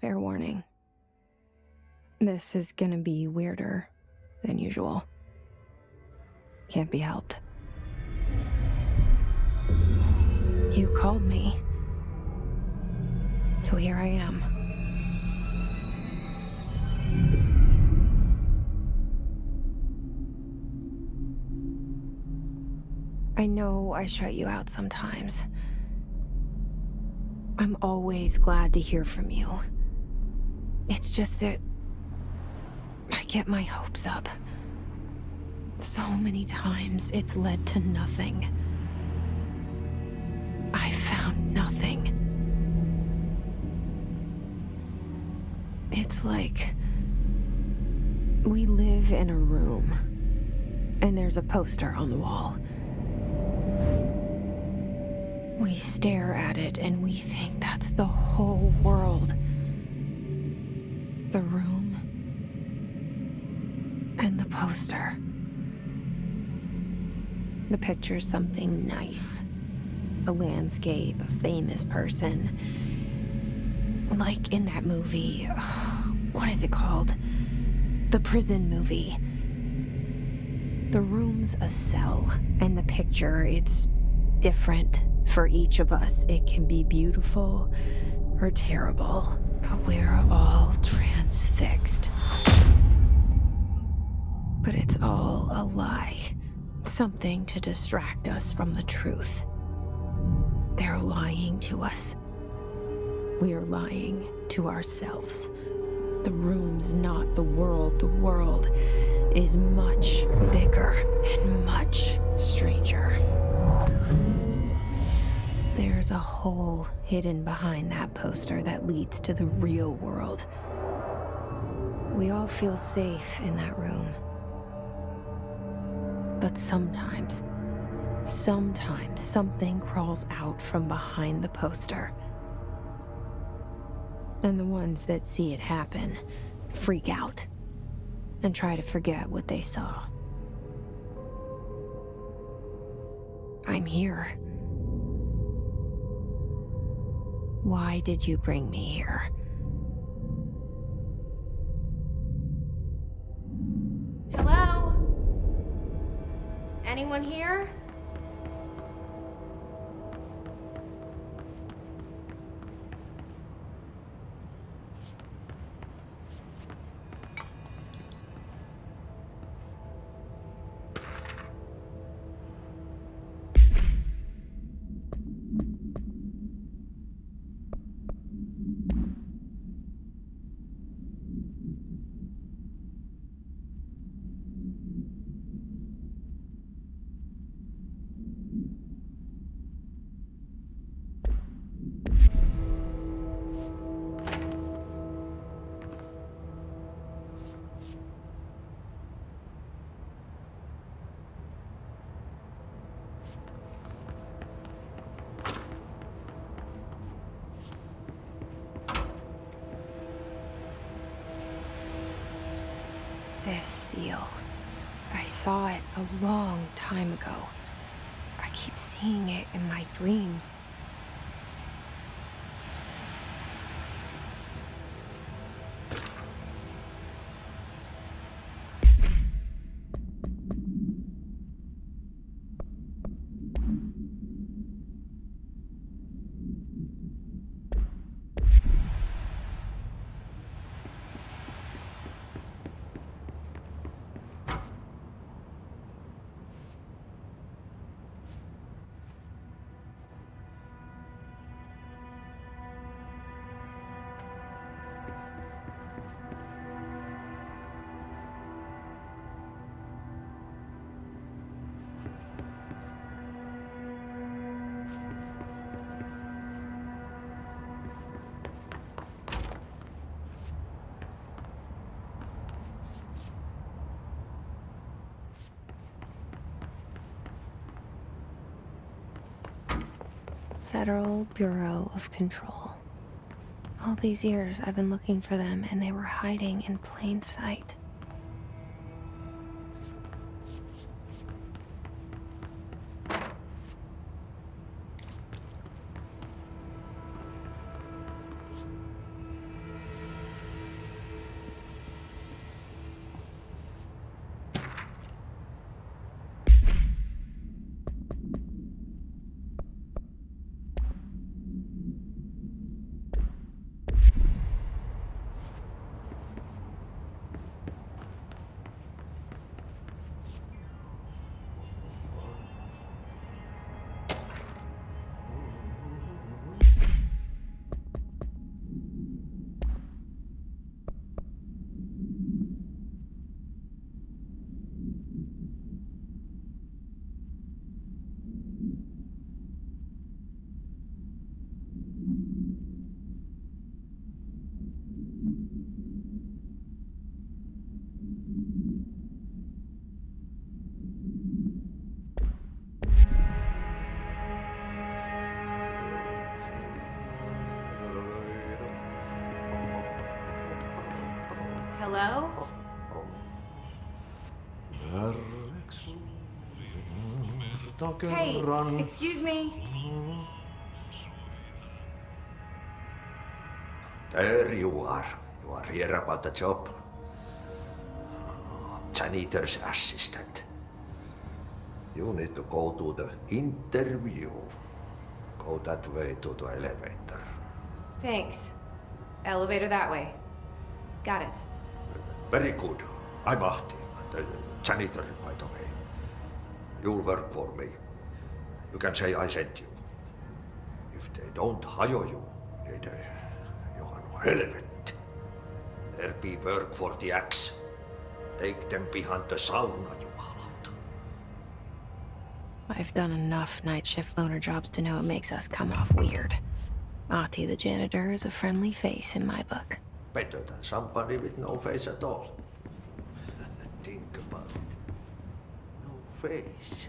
Fair warning. This is gonna be weirder than usual. Can't be helped. You called me. So here I am. I know I shut you out sometimes. I'm always glad to hear from you. It's just that I get my hopes up. So many times it's led to nothing. I found nothing. It's like we live in a room, and there's a poster on the wall. We stare at it and we think that's the whole world. The room and the poster. The picture's something nice. A landscape, a famous person. Like in that movie, what is it called? The prison movie. The room's a cell, and the picture, it's different for each of us. It can be beautiful or terrible, but we're all transfixed. But it's all a lie. Something to distract us from the truth. They're lying to us. We're lying to ourselves. The room's not the world. The world is much bigger and much stranger. There's a hole hidden behind that poster that leads to the real world. We all feel safe in that room. But sometimes something crawls out from behind the poster. And the ones that see it happen freak out and try to forget what they saw. I'm here. Why did you bring me here? Hello? Anyone here? This seal. I saw it a long time ago. I keep seeing it in my dreams. Federal Bureau of Control. All these years I've been looking for them, and they were hiding in plain sight. Hello? Hey, excuse me. There you are. You are here about the job. Janitor's assistant. You need to go to the interview. Go that way to the elevator. Thanks. Elevator that way. Got it. Very good. I'm Ahti, the janitor, by the way. You'll work for me. You can say I sent you. If they don't hire you, then you are no helvet. There be work for the axe. Take them behind the sauna, jumalauta. I've done enough night shift loner jobs to know it makes us come off weird. Ahti the janitor is a friendly face in my book. Better than somebody with no face at all. Think about it. No face.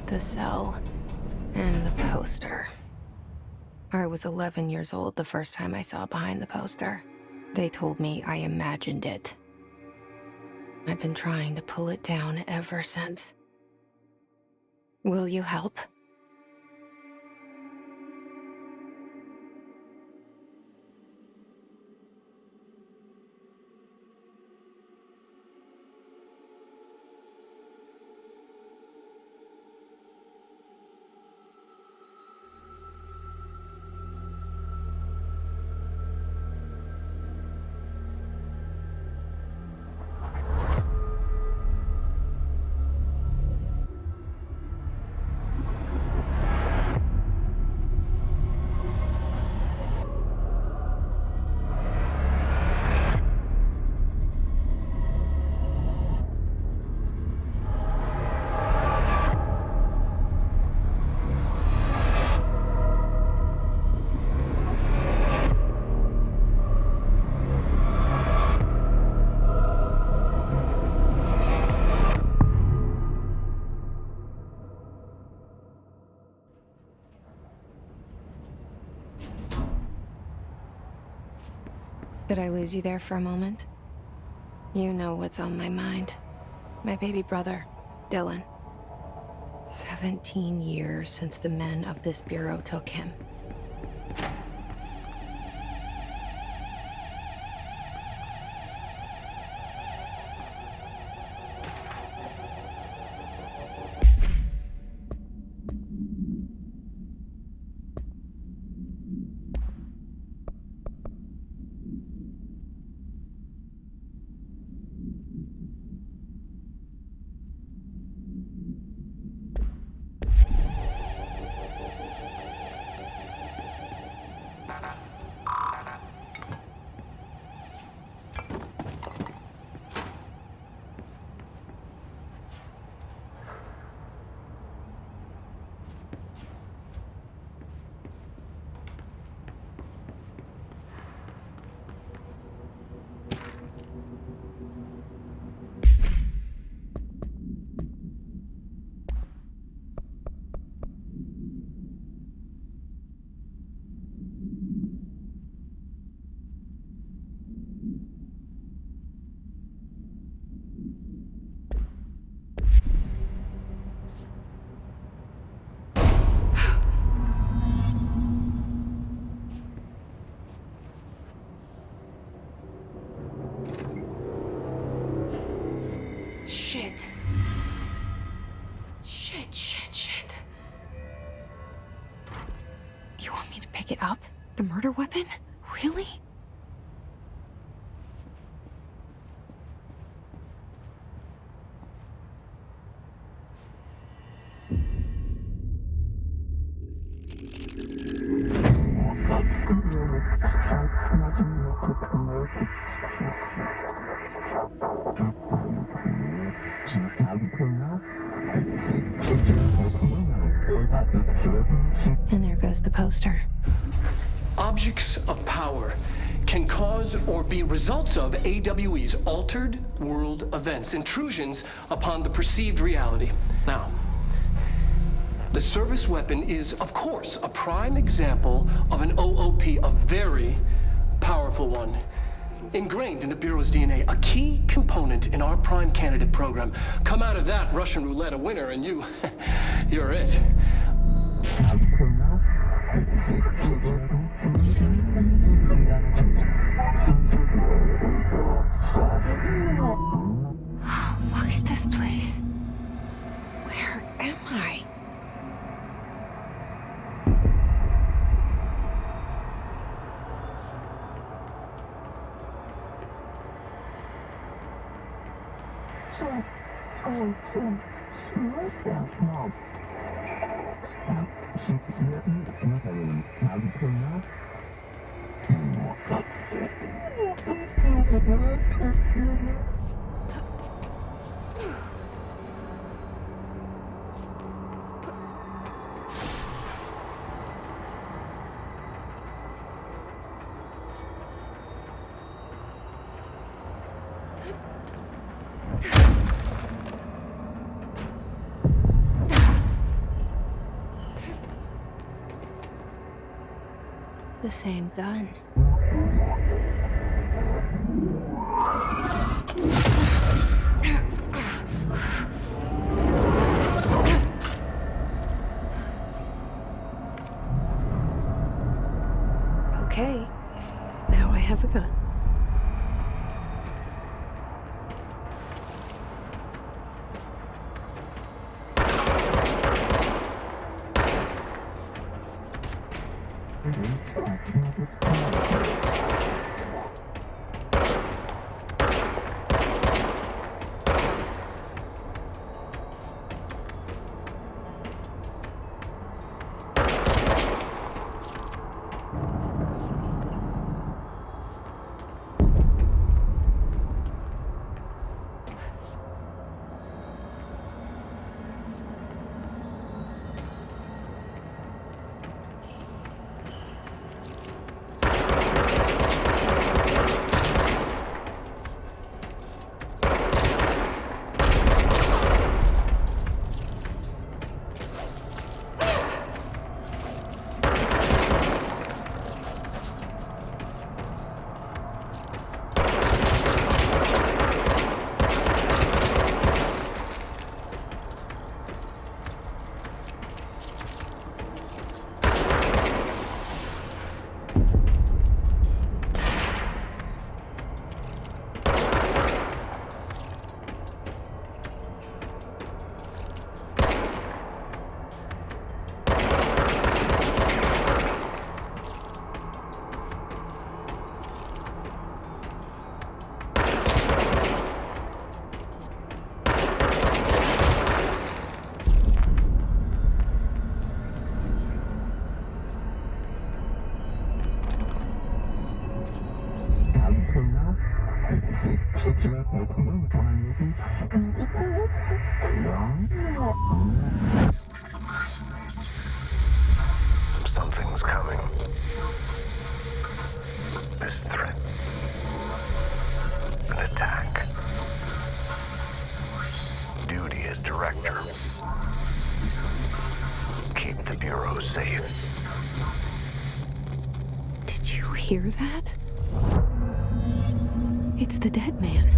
The cell and the poster. I was 11 years old the first time I saw behind the poster. They told me I imagined it. I've been trying to pull it down ever since. Will you help? Did I lose you there for a moment? You know what's on my mind. My baby brother, Dylan. 17 years since the men of this bureau took him. Shit. Shit. You want me to pick it up? The murder weapon? Really? And there goes the poster. Objects of power can cause or be results of AWE's altered world events, intrusions upon the perceived reality. Now, the service weapon is, of course, a prime example of an OOP, a very powerful one. Ingrained in the Bureau's DNA, a key component in our prime candidate program. Come out of that Russian roulette a winner and you're it. Look at this place. Where am I? The same gun. Okay, now I have a gun. Something's coming. This threat. An attack. Duty as director. Keep the Bureau safe. Did you hear that? It's the dead man.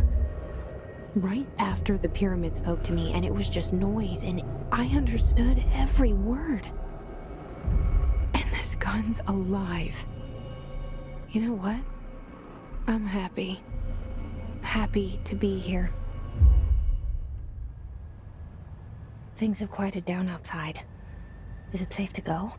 Right after the pyramid spoke to me, and it was just noise, and I understood every word. And this gun's alive. You know what? I'm happy. Happy to be here. Things have quieted down outside. Is it safe to go?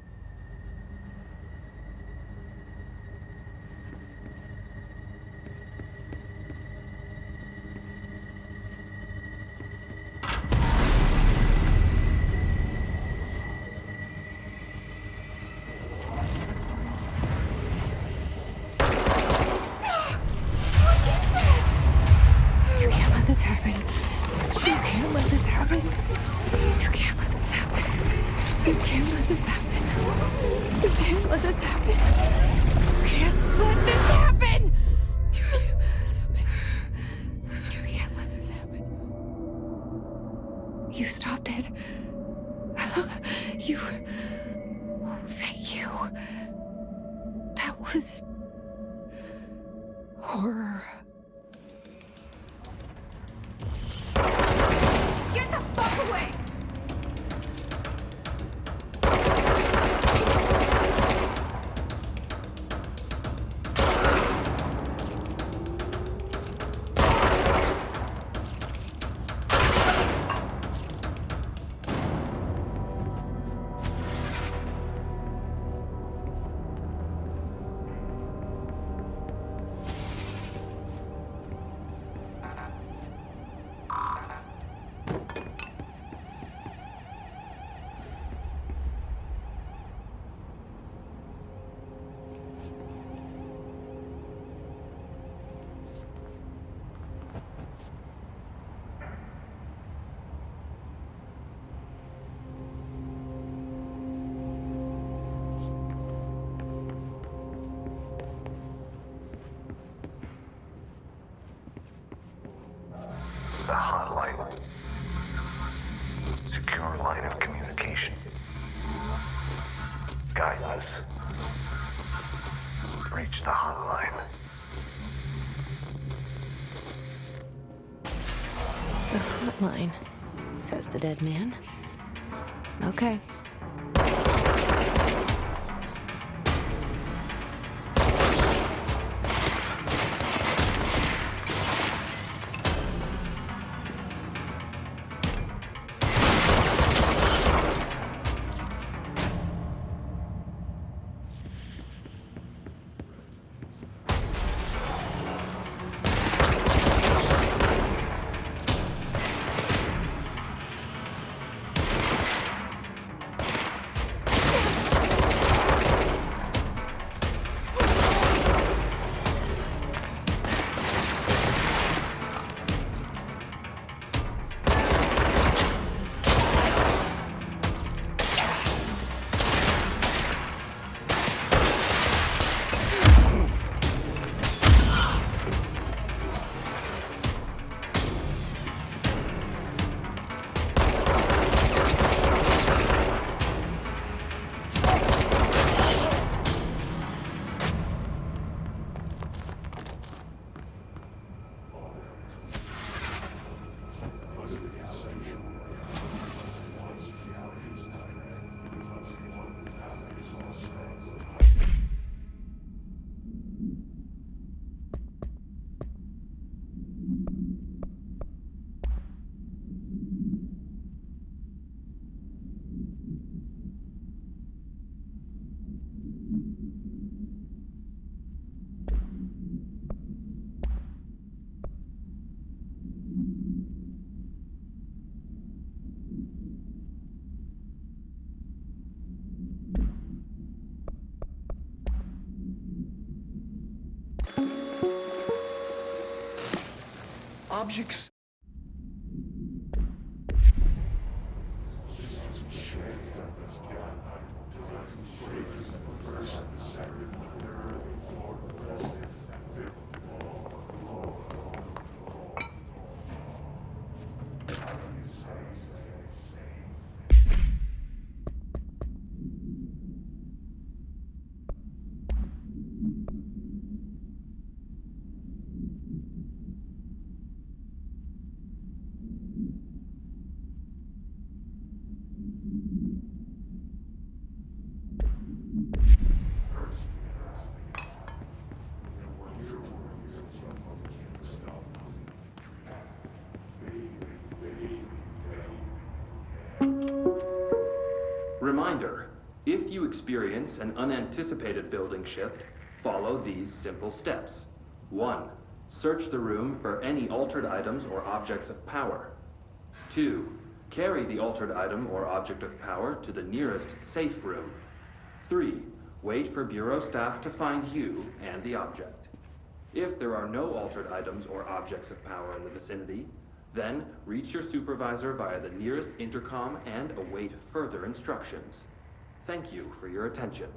You can't let this happen. You can't let this happen. You can't let this let this happen. You can't let this happen. You can't let this happen! You can't let this happen. You can't let this happen. You stopped it. You... Oh, thank you. That was... horror. Get the fuck away! The hotline. Secure line of communication. Guidance. Reach the hotline. The hotline, says the dead man. Okay. Objects. Reminder, if you experience an unanticipated building shift, follow these simple steps. 1. Search the room for any altered items or objects of power. 2. Carry the altered item or object of power to the nearest safe room. 3. Wait for Bureau staff to find you and the object. If there are no altered items or objects of power in the vicinity, then reach your supervisor via the nearest intercom and await further instructions. Thank you for your attention.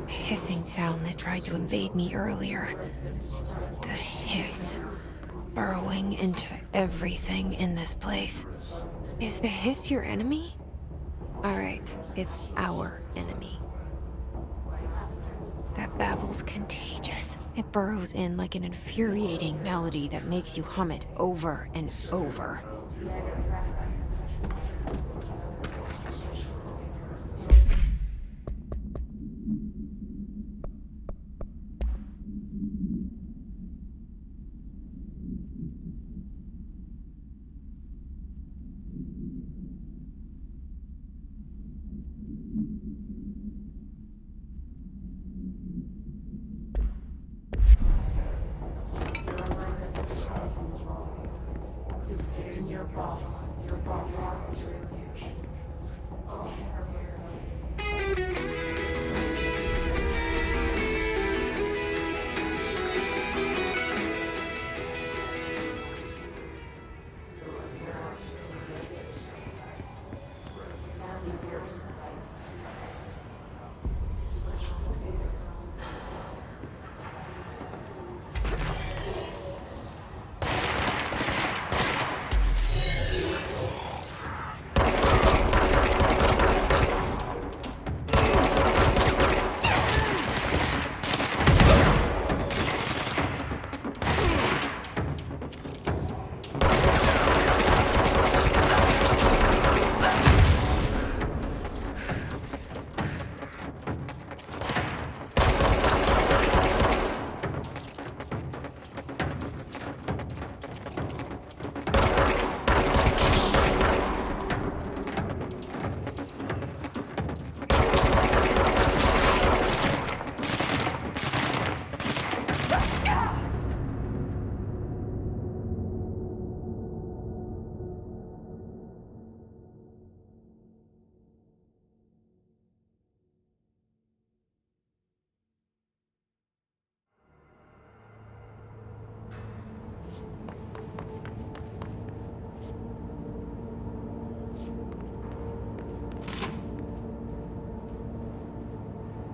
Hissing sound that tried to invade me earlier. The hiss, burrowing into everything in this place. Is the hiss your enemy? Alright, it's our enemy. That babble's contagious. It burrows in like an infuriating melody that makes you hum it over and over.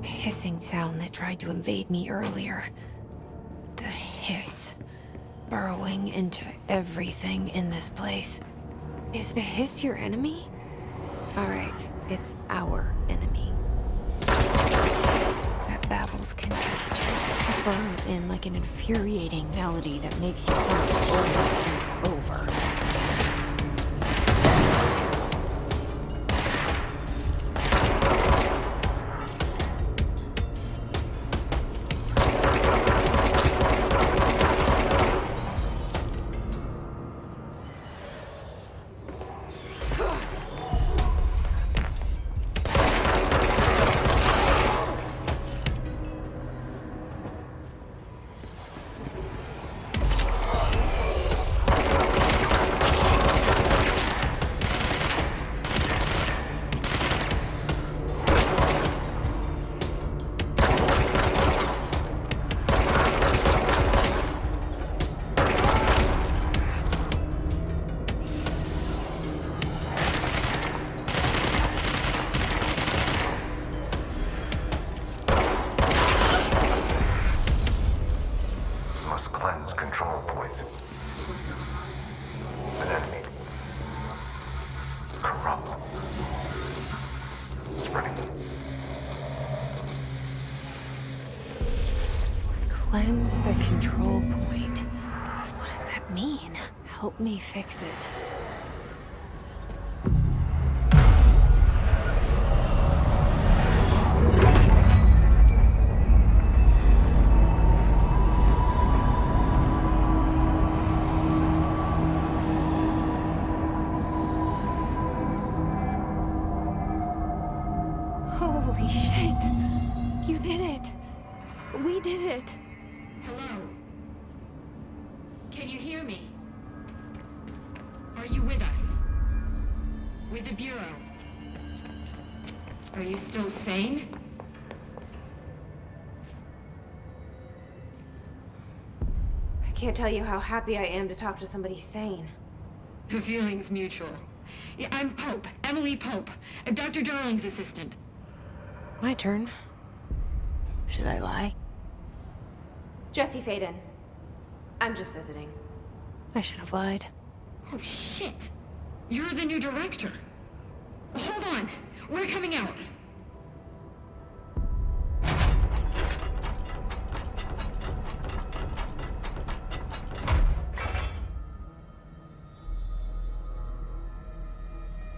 Hissing sound that tried to invade me earlier. The hiss, burrowing into everything in this place. Is the hiss your enemy? Alright, it's our enemy. That babble's contagious. It burrows in like an infuriating melody that makes you hum over and over. control points. An enemy. Corrupt. Spreading. Cleanse the control point. What does that mean? Help me fix it. Holy shit! You did it! We did it! Hello? Can you hear me? Are you with us? With the Bureau? Are you still sane? I can't tell you how happy I am to talk to somebody sane. The feeling's mutual. Yeah, I'm Pope, Emily Pope. I'm Dr. Darling's assistant. My turn. Should I lie? Jesse Faden. I'm just visiting. I should have lied. Oh, shit. You're the new director. Hold on. We're coming out.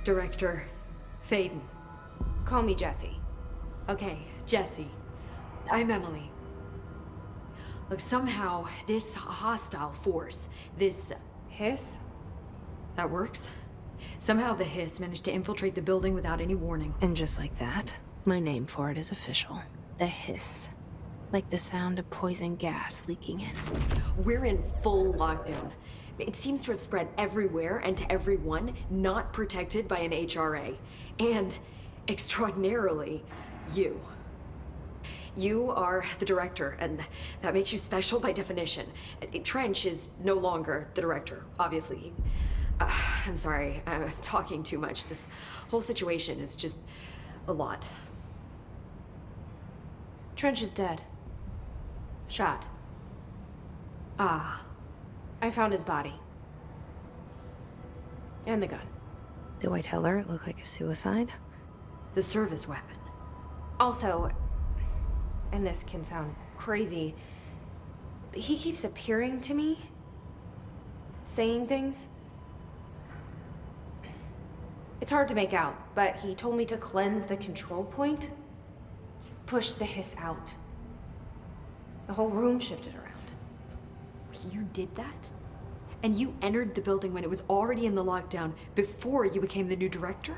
Director Faden. Call me Jesse. Okay, Jesse. I'm Emily. Look, somehow this hostile force, this... Hiss? that works? Somehow the hiss managed to infiltrate the building without any warning. And just like that, my name for it is official. The hiss. Like the sound of poison gas leaking in. We're in full lockdown. It seems to have spread everywhere and to everyone not protected by an HRA. And, extraordinarily, you. You are the director, and that makes you special by definition. Trench is no longer the director, obviously. I'm sorry, I'm talking too much. This whole situation is just a lot. Trench is dead. Shot. Ah. I found his body. And the gun. Do I tell her it looked like a suicide? The service weapon. Also, and this can sound crazy, but he keeps appearing to me, saying things. It's hard to make out, but he told me to cleanse the control point, push the hiss out. The whole room shifted around. You did that? And you entered the building when it was already in the lockdown before you became the new director?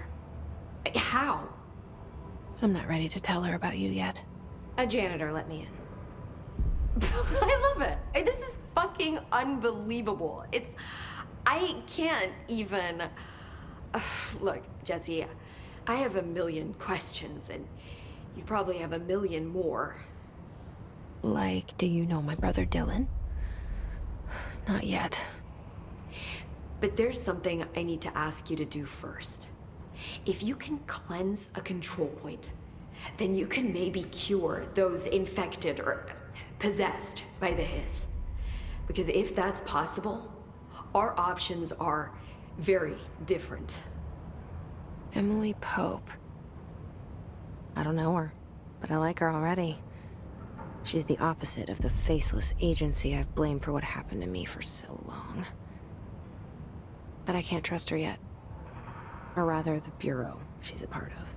How? I'm not ready to tell her about you yet. A janitor let me in. I love it. This is fucking unbelievable. I can't even... Look, Jesse, I have a million questions, and you probably have a million more. Like, do you know my brother Dylan? Not yet. But there's something I need to ask you to do first. If you can cleanse a control point, then you can maybe cure those infected or possessed by the hiss. Because if that's possible, our options are very different. Emily Pope. I don't know her, but I like her already. She's the opposite of the faceless agency I've blamed for what happened to me for so long. But I can't trust her yet. Or rather, the Bureau she's a part of.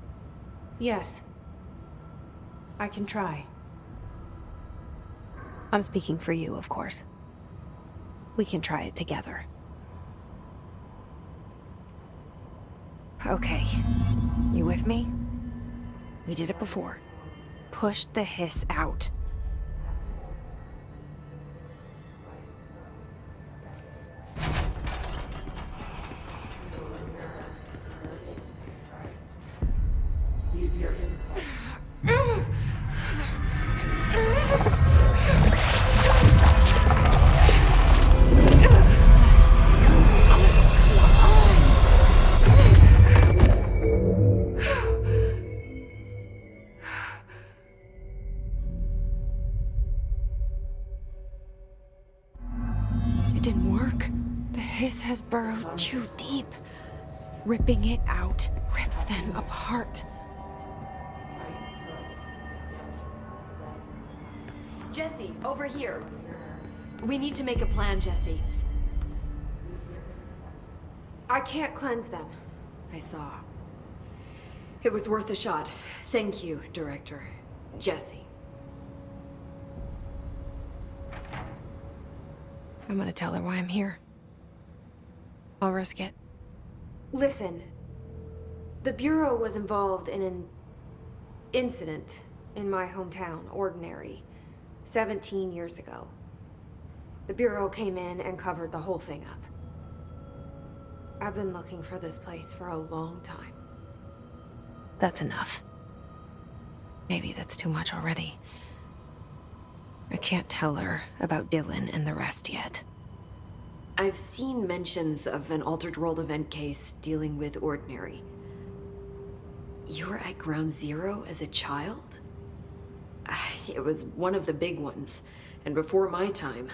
Yes. I can try. I'm speaking for you, of course. We can try it together. Okay. You with me? We did it before. Push the hiss out. didn't work. The hiss has burrowed too deep. Ripping it out rips them apart. Jesse, over here. We need to make a plan, Jesse. I can't cleanse them. I saw. It was worth a shot. Thank you, Director. Jesse. I'm gonna tell her why I'm here. I'll risk it. Listen, the Bureau was involved in an incident in my hometown, Ordinary, 17 years ago. The Bureau came in and covered the whole thing up. I've been looking for this place for a long time. That's enough. Maybe that's too much already. I can't tell her about Dylan and the rest yet. I've seen mentions of an Altered World event case dealing with Ordinary. You were at Ground Zero as a child? It was one of the big ones, and before my time.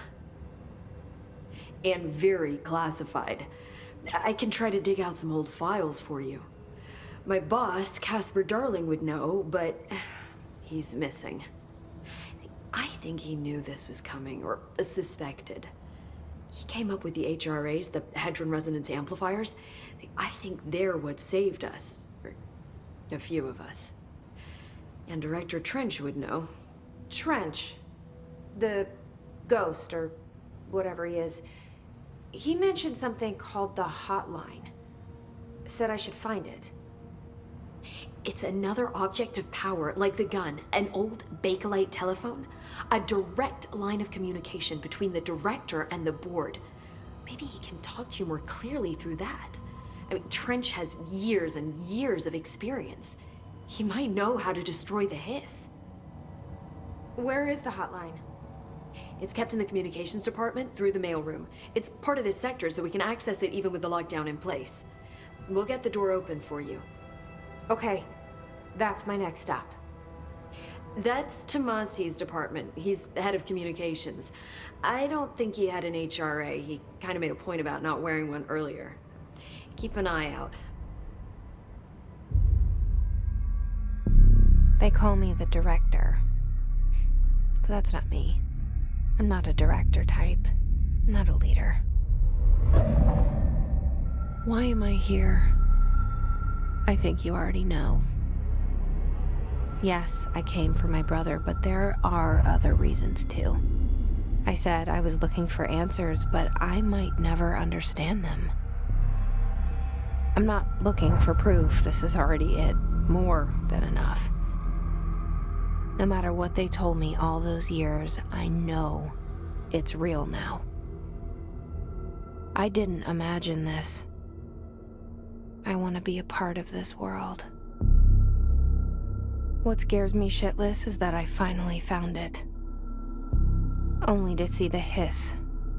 And very classified. I can try to dig out some old files for you. My boss, Casper Darling, would know, but he's missing. I think he knew this was coming, or suspected. He came up with the HRAs, the Hadron Resonance Amplifiers. I think they're what saved us. Or a few of us. And Director Trench would know. Trench, the ghost, or whatever he is, he mentioned something called the Hotline. Said I should find it. It's another object of power, like the gun, an old Bakelite telephone. A direct line of communication between the director and the board. Maybe he can talk to you more clearly through that. I mean, Trench has years and years of experience. He might know how to destroy the hiss. Where is the hotline? It's kept in the communications department through the mailroom. It's part of this sector, so we can access it even with the lockdown in place. We'll get the door open for you. Okay, that's my next stop. That's Tomasi's department. He's the head of communications. I don't think he had an HRA. He kind of made a point about not wearing one earlier. Keep an eye out. They call me the director. But that's not me. I'm not a director type. I'm not a leader. Why am I here? I think you already know. Yes, I came for my brother, but there are other reasons too. I said I was looking for answers, but I might never understand them. I'm not looking for proof. This is already it. More than enough. No matter what they told me all those years, I know it's real now. I didn't imagine this. I want to be a part of this world. What scares me shitless is that I finally found it. Only to see the hiss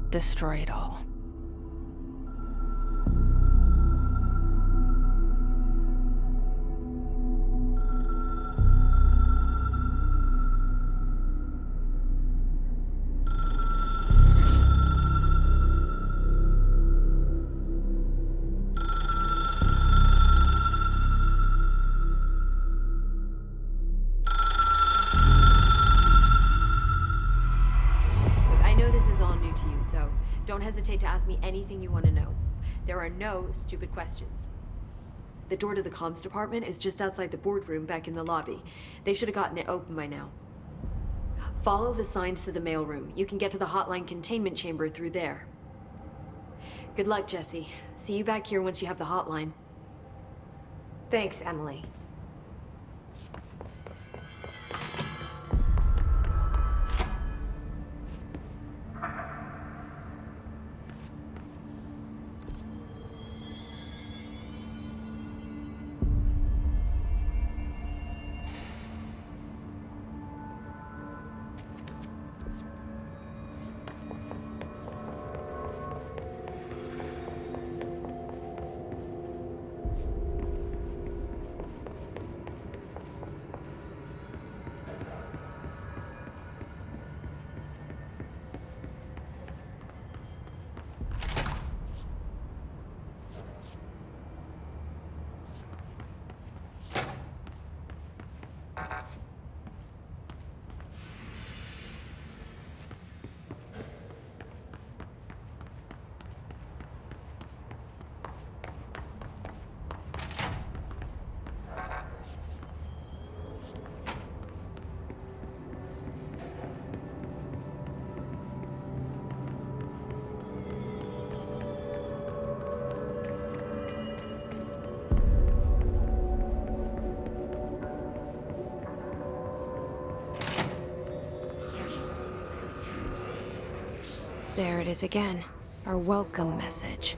destroy it all. Don't hesitate to ask me anything you want to know. There are no stupid questions. The door to the comms department is just outside the boardroom back in the lobby. They should have gotten it open by now. Follow the signs to the mailroom. You can get to the hotline containment chamber through there. Good luck, Jesse. See you back here once you have the hotline. Thanks, Emily. There it is again. Our welcome message.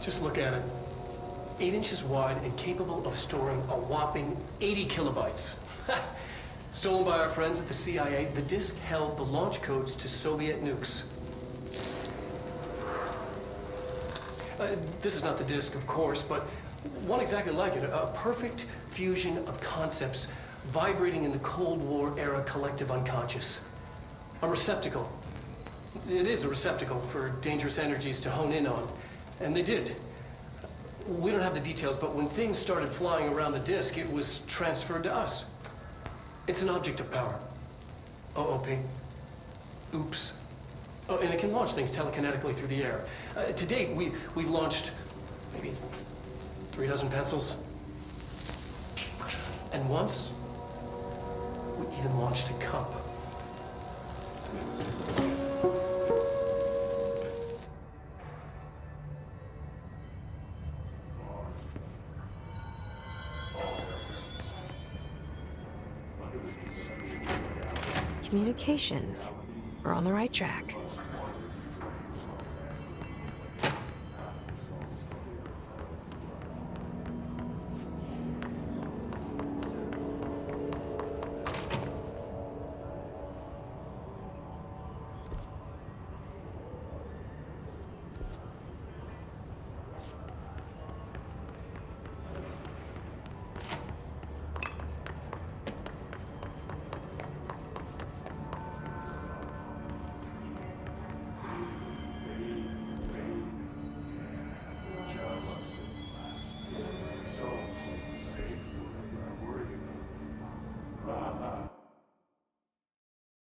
Just look at it. 8 inches wide and capable of storing a whopping 80 kilobytes. Stolen by our friends at the CIA, the disk held the launch codes to Soviet nukes. This is not the disk, of course, but one exactly like it. A perfect fusion of concepts vibrating in the Cold War era collective unconscious. A receptacle. It is a receptacle for dangerous energies to hone in on. And they did. We don't have the details, but when things started flying around the disk, it was transferred to us. It's an object of power. OOP. Oops. Oh, and it can launch things telekinetically through the air. To date, we've launched maybe 3 dozen pencils. And once, we even launched a cup. Communications. We're on the right track.